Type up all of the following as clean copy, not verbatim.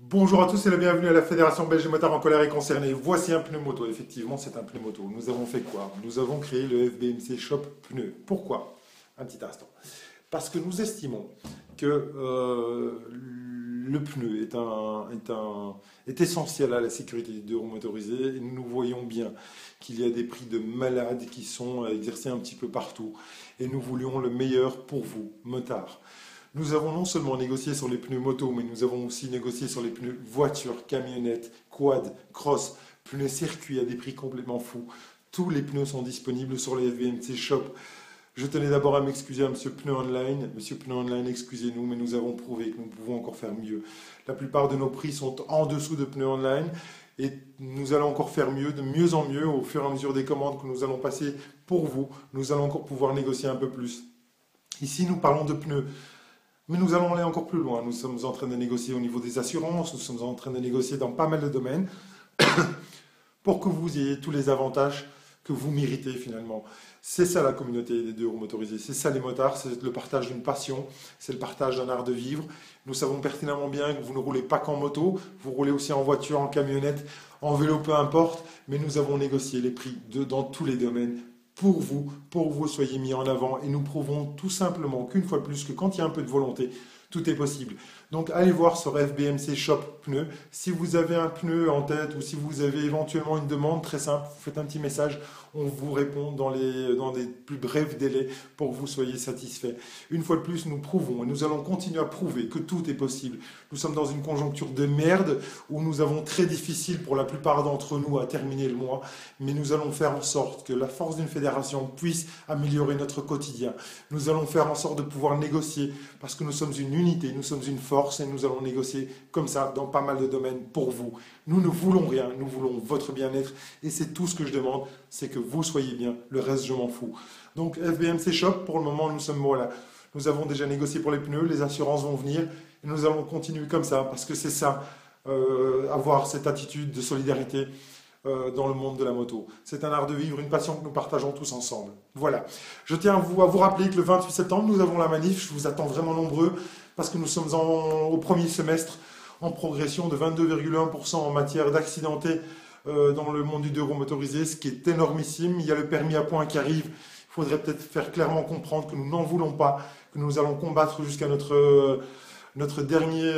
Bonjour à tous et la bienvenue à la Fédération Belge des motards en colère et concernés. Voici un pneu moto. Effectivement, c'est un pneu moto. Nous avons fait quoi? Nous avons créé le FBMC Shop Pneus. Pourquoi? Un petit instant. Parce que nous estimons que le pneu est essentiel à la sécurité des deux roues motorisées et nous voyons bien qu'il y a des prix de malades qui sont exercés un petit peu partout et nous voulions le meilleur pour vous, motards. Nous avons non seulement négocié sur les pneus moto, mais nous avons aussi négocié sur les pneus voiture, camionnette, quad, cross, pneus circuit à des prix complètement fous. Tous les pneus sont disponibles sur les FBMC Shop. Je tenais d'abord à m'excuser à Monsieur Pneu Online. Monsieur Pneu Online, excusez-nous, mais nous avons prouvé que nous pouvons encore faire mieux. La plupart de nos prix sont en dessous de Pneu Online et nous allons encore faire mieux, de mieux en mieux au fur et à mesure des commandes que nous allons passer pour vous. Nous allons encore pouvoir négocier un peu plus. Ici, nous parlons de pneus. Mais nous allons aller encore plus loin. Nous sommes en train de négocier au niveau des assurances, nous sommes en train de négocier dans pas mal de domaines pour que vous ayez tous les avantages que vous méritez finalement. C'est ça la communauté des deux roues motorisées, c'est ça les motards, c'est le partage d'une passion, c'est le partage d'un art de vivre. Nous savons pertinemment bien que vous ne roulez pas qu'en moto, vous roulez aussi en voiture, en camionnette, en vélo, peu importe, mais nous avons négocié les prix dans tous les domaines pour que vous soyez mis en avant et nous prouvons tout simplement qu'une fois de plus que quand il y a un peu de volonté, tout est possible. Donc allez voir sur FBMC Shop Pneus. Si vous avez un pneu en tête ou si vous avez éventuellement une demande très simple, vous faites un petit message, on vous répond dans des plus brefs délais pour que vous soyez satisfait. Une fois de plus, nous prouvons et nous allons continuer à prouver que tout est possible. Nous sommes dans une conjoncture de merde où nous avons très difficile pour la plupart d'entre nous à terminer le mois, mais nous allons faire en sorte que la force d'une fédération puisse améliorer notre quotidien. Nous allons faire en sorte de pouvoir négocier parce que nous sommes une unité, nous sommes une force et nous allons négocier comme ça dans pas mal de domaines pour vous. Nous ne voulons rien, nous voulons votre bien-être et c'est tout ce que je demande, c'est que vous soyez bien, le reste je m'en fous. Donc FBMC Shop, pour le moment nous sommes voilà. Nous avons déjà négocié pour les pneus, les assurances vont venir et nous allons continuer comme ça parce que c'est ça, avoir cette attitude de solidarité dans le monde de la moto. C'est un art de vivre, une passion que nous partageons tous ensemble. Voilà. Je tiens à vous rappeler que le 28 septembre, nous avons la manif. Je vous attends vraiment nombreux parce que nous sommes au premier semestre en progression de 22,1% en matière d'accidentés dans le monde du deux roues motorisé, ce qui est énormissime. Il y a le permis à points qui arrive. Il faudrait peut-être faire clairement comprendre que nous n'en voulons pas, que nous allons combattre jusqu'à notre dernier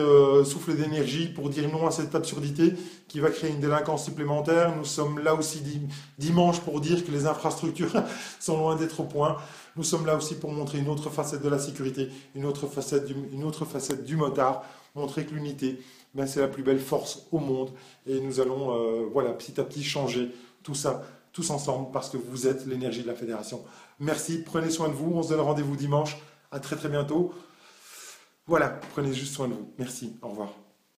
souffle d'énergie pour dire non à cette absurdité qui va créer une délinquance supplémentaire. Nous sommes là aussi dimanche pour dire que les infrastructures sont loin d'être au point. Nous sommes là aussi pour montrer une autre facette de la sécurité, une autre facette du motard, montrer que l'unité, ben, c'est la plus belle force au monde. Et nous allons voilà, petit à petit changer tout ça, tous ensemble, parce que vous êtes l'énergie de la fédération. Merci, prenez soin de vous, on se donne rendez-vous dimanche. À très très bientôt. Voilà, prenez juste soin de vous. Merci, au revoir.